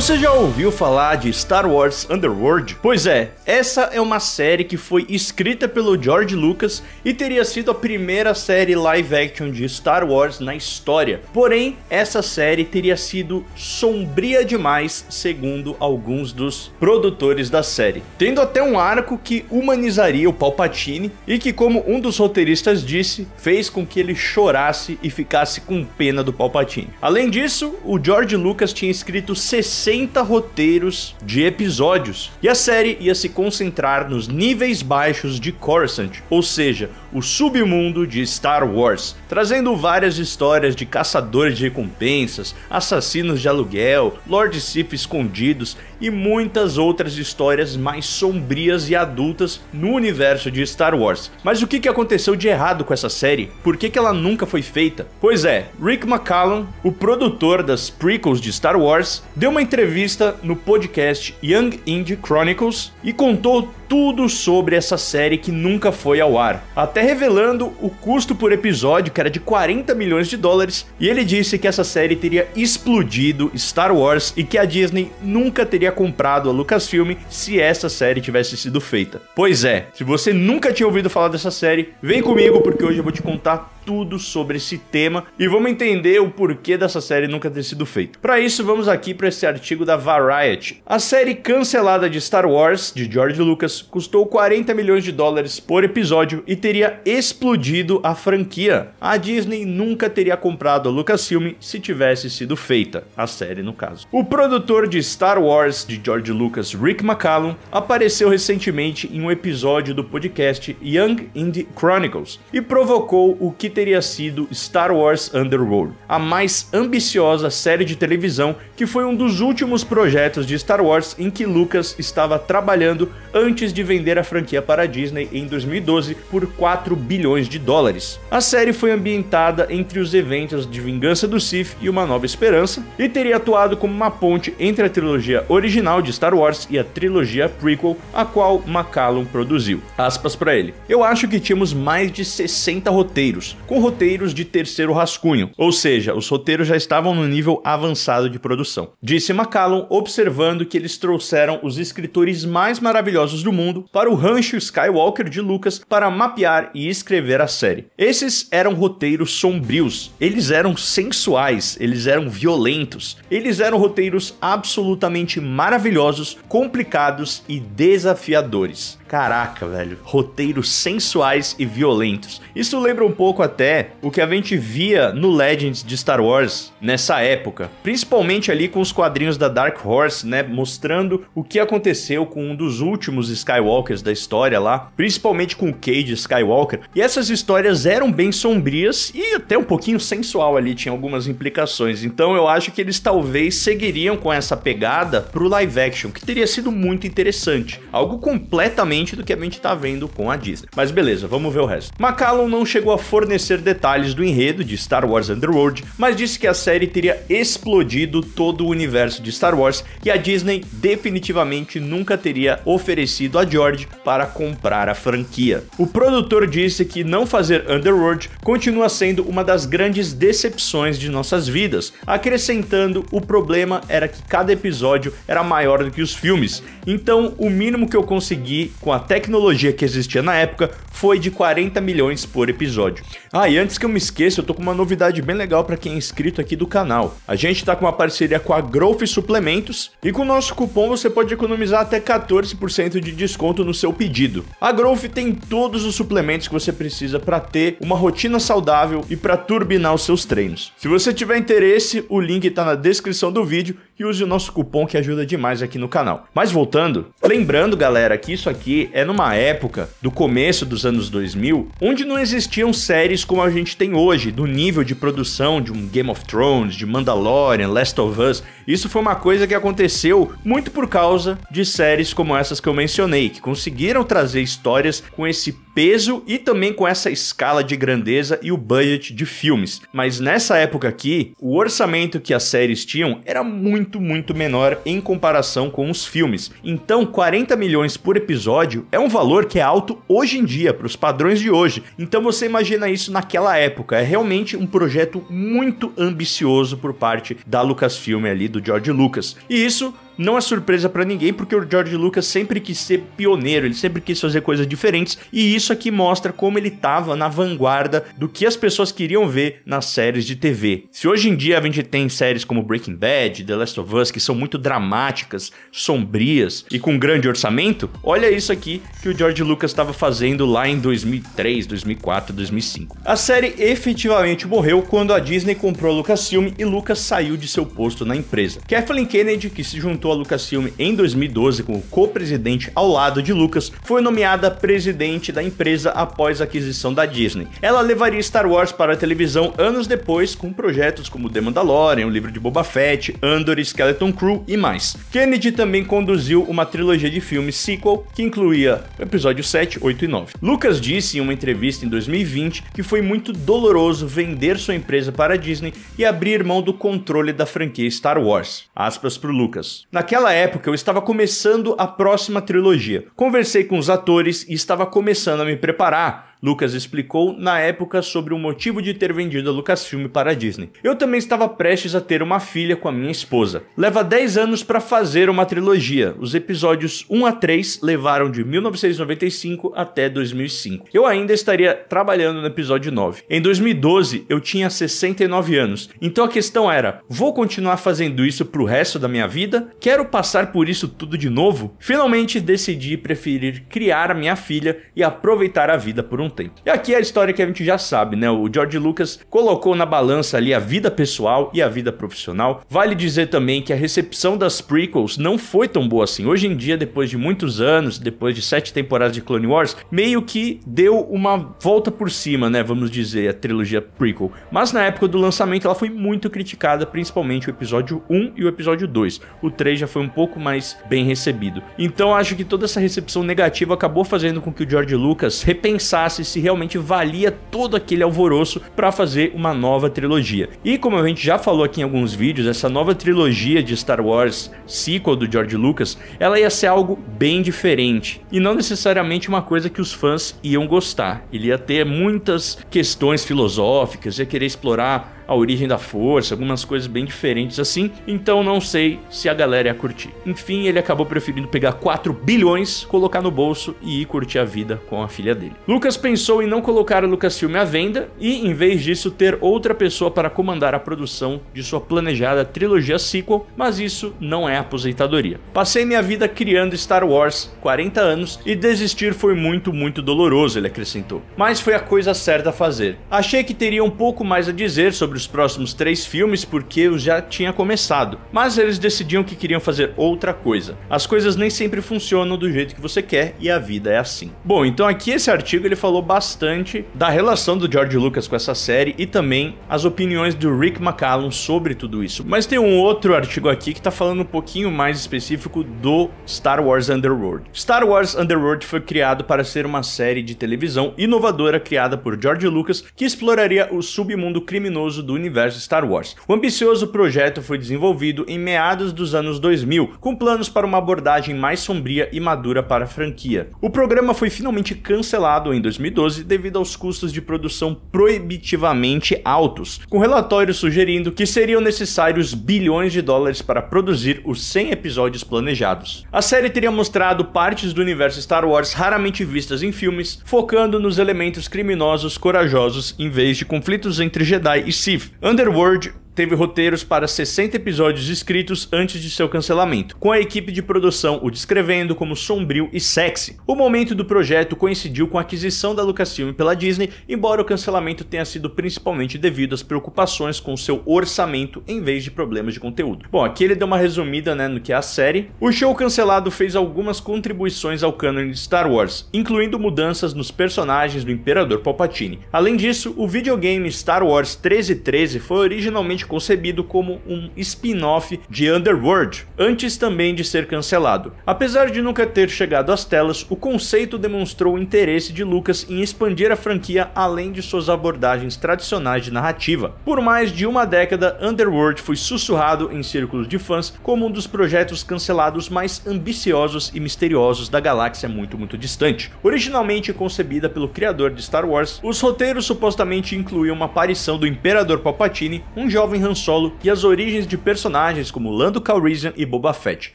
Você já ouviu falar de Star Wars Underworld? Pois é, essa é uma série que foi escrita pelo George Lucas e teria sido a primeira série live action de Star Wars na história. Porém, essa série teria sido sombria demais, segundo alguns dos produtores da série, tendo até um arco que humanizaria o Palpatine e que, como um dos roteiristas disse, fez com que ele chorasse e ficasse com pena do Palpatine. Além disso, o George Lucas tinha escrito 60 roteiros de episódios, e a série ia se concentrar nos níveis baixos de Coruscant, ou seja, o submundo de Star Wars, trazendo várias histórias de caçadores de recompensas, assassinos de aluguel, Lord Sith escondidos e muitas outras histórias mais sombrias e adultas no universo de Star Wars. Mas o que aconteceu de errado com essa série? Por que ela nunca foi feita? Pois é, Rick McCallum, o produtor das prequels de Star Wars, deu uma entrevista no podcast Young Indie Chronicles e contou tudo sobre essa série que nunca foi ao ar, até revelando o custo por episódio, que era de 40 milhões de dólares, e ele disse que essa série teria explodido Star Wars e que a Disney nunca teria comprado a Lucasfilm se essa série tivesse sido feita. Pois é, se você nunca tinha ouvido falar dessa série, vem comigo porque hoje eu vou te contar tudo sobre esse tema e vamos entender o porquê dessa série nunca ter sido feita. Para isso, vamos aqui para esse artigo da Variety. A série cancelada de Star Wars, de George Lucas, custou 40 milhões de dólares por episódio e teria explodido a franquia. A Disney nunca teria comprado a Lucasfilm se tivesse sido feita, a série no caso. O produtor de Star Wars, de George Lucas, Rick McCallum, apareceu recentemente em um episódio do podcast Young Indie Chronicles e provocou o que teria sido Star Wars Underworld, a mais ambiciosa série de televisão que foi um dos últimos projetos de Star Wars em que Lucas estava trabalhando antes de vender a franquia para a Disney em 2012 por 4 bilhões de dólares. A série foi ambientada entre os eventos de Vingança do Sith e Uma Nova Esperança e teria atuado como uma ponte entre a trilogia original de Star Wars e a trilogia prequel, a qual McCallum produziu. Aspas para ele: "Eu acho que tínhamos mais de 60 roteiros, com roteiros de terceiro rascunho, ou seja, os roteiros já estavam no nível avançado de produção", disse McCallum, observando que eles trouxeram os escritores mais maravilhosos do mundo para o rancho Skywalker de Lucas para mapear e escrever a série. Esses eram roteiros sombrios, eles eram sensuais, eles eram violentos, eles eram roteiros absolutamente maravilhosos, complicados e desafiadores. Caraca, velho, roteiros sensuais e violentos. Isso lembra um pouco até o que a gente via no Legends de Star Wars nessa época, principalmente ali com os quadrinhos da Dark Horse, né, mostrando o que aconteceu com um dos últimos Skywalkers da história lá, principalmente com o Cade Skywalker. E essas histórias eram bem sombrias e até um pouquinho sensual ali, tinha algumas implicações. Então eu acho que eles talvez seguiriam com essa pegada pro live action, que teria sido muito interessante, algo completamente do que a gente tá vendo com a Disney. Mas beleza, vamos ver o resto. McCallum não chegou a fornecer detalhes do enredo de Star Wars Underworld, mas disse que a série teria explodido todo o universo de Star Wars e a Disney definitivamente nunca teria oferecido a George para comprar a franquia. O produtor disse que não fazer Underworld continua sendo uma das grandes decepções de nossas vidas, acrescentando: "O problema era que cada episódio era maior do que os filmes, então o mínimo que eu consegui com a tecnologia que existia na época foi de 40 milhões por episódio." Ah, e antes que eu me esqueça, eu tô com uma novidade bem legal para quem é inscrito aqui do canal. A gente tá com uma parceria com a Growth Suplementos e com o nosso cupom você pode economizar até 14% de desconto no seu pedido. A Growth tem todos os suplementos que você precisa para ter uma rotina saudável e para turbinar os seus treinos. Se você tiver interesse, o link tá na descrição do vídeo e use o nosso cupom que ajuda demais aqui no canal. Mas voltando, lembrando, galera, que isso aqui é numa época do começo dos anos 2000, onde não existiam séries como a gente tem hoje, do nível de produção de um Game of Thrones, de Mandalorian, Last of Us. Isso foi uma coisa que aconteceu muito por causa de séries como essas que eu mencionei, que conseguiram trazer histórias com esse peso e também com essa escala de grandeza e o budget de filmes. Mas nessa época aqui, o orçamento que as séries tinham era muito menor em comparação com os filmes. Então 40 milhões por episódio é um valor que é alto hoje em dia, para os padrões de hoje. Então você imagina isso naquela época. É realmente um projeto muito ambicioso por parte da Lucasfilm ali, do do George Lucas. E isso não é surpresa pra ninguém, porque o George Lucas sempre quis ser pioneiro, ele sempre quis fazer coisas diferentes, e isso aqui mostra como ele tava na vanguarda do que as pessoas queriam ver nas séries de TV. Se hoje em dia a gente tem séries como Breaking Bad, The Last of Us, que são muito dramáticas, sombrias e com grande orçamento, olha isso aqui que o George Lucas estava fazendo lá em 2003, 2004, 2005. A série efetivamente morreu quando a Disney comprou a Lucasfilm e Lucas saiu de seu posto na empresa. Kathleen Kennedy, que se juntou à Lucasfilm em 2012 como co-presidente ao lado de Lucas, foi nomeada presidente da empresa após a aquisição da Disney. Ela levaria Star Wars para a televisão anos depois, com projetos como The Mandalorian, o livro de Boba Fett, Andor, Skeleton Crew e mais. Kennedy também conduziu uma trilogia de filmes sequel que incluía o episódio 7, 8 e 9. Lucas disse em uma entrevista em 2020 que foi muito doloroso vender sua empresa para a Disney e abrir mão do controle da franquia Star Wars. Aspas pro Lucas. Naquela época eu estava começando a próxima trilogia. Conversei com os atores e estava começando a me preparar. Lucas explicou na época sobre o motivo de ter vendido a Lucasfilm para a Disney. Eu também estava prestes a ter uma filha com a minha esposa. Leva 10 anos para fazer uma trilogia. Os episódios 1 a 3 levaram de 1995 até 2005. Eu ainda estaria trabalhando no episódio 9. Em 2012, eu tinha 69 anos. Então a questão era, vou continuar fazendo isso pro resto da minha vida? Quero passar por isso tudo de novo? Finalmente decidi preferir criar a minha filha e aproveitar a vida por um tempo. E aqui é a história que a gente já sabe, né? O George Lucas colocou na balança ali a vida pessoal e a vida profissional. Vale dizer também que a recepção das prequels não foi tão boa assim. Hoje em dia, depois de muitos anos, depois de 7 temporadas de Clone Wars, meio que deu uma volta por cima, né? Vamos dizer, a trilogia prequel. Mas na época do lançamento ela foi muito criticada, principalmente o episódio 1 e o episódio 2. O 3 já foi um pouco mais bem recebido. Então acho que toda essa recepção negativa acabou fazendo com que o George Lucas repensasse se realmente valia todo aquele alvoroço para fazer uma nova trilogia. E como a gente já falou aqui em alguns vídeos, essa nova trilogia de Star Wars sequel do George Lucas, ela ia ser algo bem diferente e não necessariamente uma coisa que os fãs iam gostar. Ele ia ter muitas questões filosóficas, ia querer explorar a origem da força, algumas coisas bem diferentes assim, então não sei se a galera ia curtir. Enfim, ele acabou preferindo pegar 4 bilhões, colocar no bolso e ir curtir a vida com a filha dele. Lucas pensou em não colocar a Lucasfilm à venda e, em vez disso, ter outra pessoa para comandar a produção de sua planejada trilogia sequel, mas isso não é aposentadoria. Passei minha vida criando Star Wars, 40 anos, e desistir foi muito doloroso, ele acrescentou. Mas foi a coisa certa a fazer. Achei que teria um pouco mais a dizer sobre os próximos 3 filmes porque eu já tinha começado, mas eles decidiam que queriam fazer outra coisa. As coisas nem sempre funcionam do jeito que você quer e a vida é assim. Bom, então aqui esse artigo ele falou bastante da relação do George Lucas com essa série e também as opiniões do Rick McCallum sobre tudo isso. Mas tem um outro artigo aqui que tá falando um pouquinho mais específico do Star Wars Underworld. Star Wars Underworld foi criado para ser uma série de televisão inovadora criada por George Lucas que exploraria o submundo criminoso do universo Star Wars. O ambicioso projeto foi desenvolvido em meados dos anos 2000, com planos para uma abordagem mais sombria e madura para a franquia. O programa foi finalmente cancelado em 2012 devido aos custos de produção proibitivamente altos, com relatórios sugerindo que seriam necessários bilhões de dólares para produzir os 100 episódios planejados. A série teria mostrado partes do universo Star Wars raramente vistas em filmes, focando nos elementos criminosos corajosos em vez de conflitos entre Jedi e Sith. Underworld teve roteiros para 60 episódios escritos antes de seu cancelamento, com a equipe de produção o descrevendo como sombrio e sexy. O momento do projeto coincidiu com a aquisição da Lucasfilm pela Disney, embora o cancelamento tenha sido principalmente devido às preocupações com seu orçamento em vez de problemas de conteúdo. Bom, aqui ele deu uma resumida, né, no que é a série. O show cancelado fez algumas contribuições ao cânone de Star Wars, incluindo mudanças nos personagens do Imperador Palpatine. Além disso, o videogame Star Wars 1313 foi originalmente concebido como um spin-off de Underworld, antes também de ser cancelado. Apesar de nunca ter chegado às telas, o conceito demonstrou o interesse de Lucas em expandir a franquia além de suas abordagens tradicionais de narrativa. Por mais de uma década, Underworld foi sussurrado em círculos de fãs como um dos projetos cancelados mais ambiciosos e misteriosos da galáxia muito distante. Originalmente concebida pelo criador de Star Wars, os roteiros supostamente incluíam uma aparição do Imperador Palpatine, um jovem jovem Han Solo e as origens de personagens como Lando Calrissian e Boba Fett.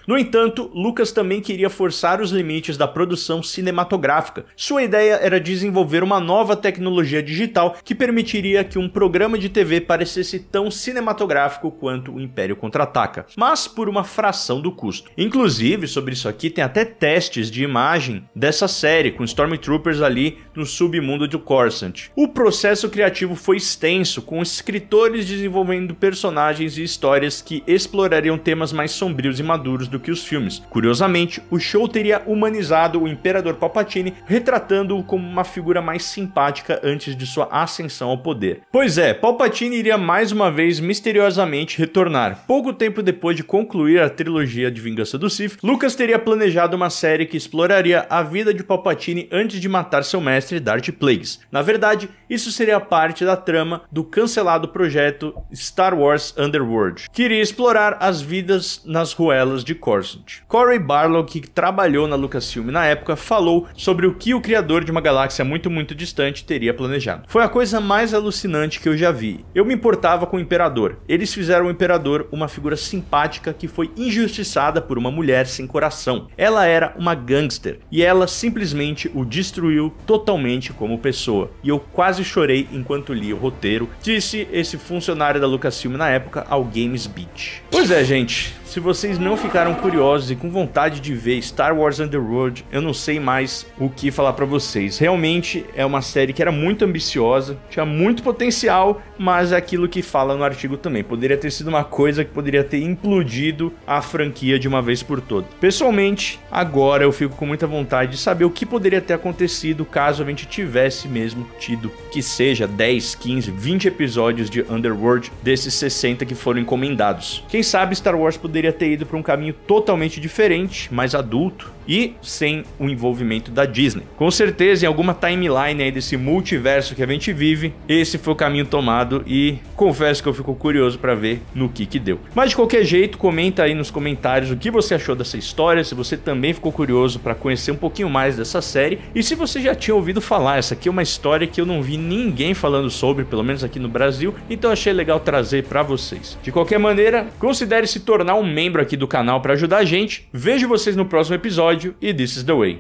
No entanto, Lucas também queria forçar os limites da produção cinematográfica. Sua ideia era desenvolver uma nova tecnologia digital que permitiria que um programa de TV parecesse tão cinematográfico quanto o Império Contra-Ataca, mas por uma fração do custo. Inclusive, sobre isso aqui tem até testes de imagem dessa série, com Stormtroopers ali no submundo de Coruscant. O processo criativo foi extenso, com escritores desenvolvendo personagens e histórias que explorariam temas mais sombrios e maduros do que os filmes. Curiosamente, o show teria humanizado o Imperador Palpatine, retratando-o como uma figura mais simpática antes de sua ascensão ao poder. Pois é, Palpatine iria mais uma vez misteriosamente retornar. Pouco tempo depois de concluir a trilogia de Vingança do Sith, Lucas teria planejado uma série que exploraria a vida de Palpatine antes de matar seu mestre Darth Plagueis. Na verdade, isso seria parte da trama do cancelado projeto Star Wars Underworld, que iria explorar as vidas nas ruelas de Coruscant. Cory Barlog, que trabalhou na Lucasfilm na época, falou sobre o que o criador de uma galáxia muito distante teria planejado. Foi a coisa mais alucinante que eu já vi. Eu me importava com o Imperador. Eles fizeram o Imperador uma figura simpática que foi injustiçada por uma mulher sem coração. Ela era uma gangster e ela simplesmente o destruiu totalmente como pessoa. E eu quase chorei enquanto li o roteiro, disse esse funcionário da Lucasfilm na época ao Games Beat. Pois é, gente. Se vocês não ficaram curiosos e com vontade de ver Star Wars Underworld, eu não sei mais o que falar pra vocês. Realmente é uma série que era muito ambiciosa, tinha muito potencial, mas é aquilo que fala no artigo também. Poderia ter sido uma coisa que poderia ter implodido a franquia de uma vez por todas. Pessoalmente, agora eu fico com muita vontade de saber o que poderia ter acontecido caso a gente tivesse mesmo tido, que seja 10, 15, 20 episódios de Underworld desses 60 que foram encomendados. Quem sabe Star Wars poderia ter ido para um caminho totalmente diferente, mais adulto e sem o envolvimento da Disney. Com certeza, em alguma timeline aí desse multiverso que a gente vive, esse foi o caminho tomado e confesso que eu fico curioso para ver no que deu. Mas de qualquer jeito, comenta aí nos comentários o que você achou dessa história, se você também ficou curioso para conhecer um pouquinho mais dessa série e se você já tinha ouvido falar. Essa aqui é uma história que eu não vi ninguém falando sobre, pelo menos aqui no Brasil, então achei legal trazer para vocês. De qualquer maneira, considere se tornar um membro aqui do canal para ajudar a gente. Vejo vocês no próximo episódio e this is the way.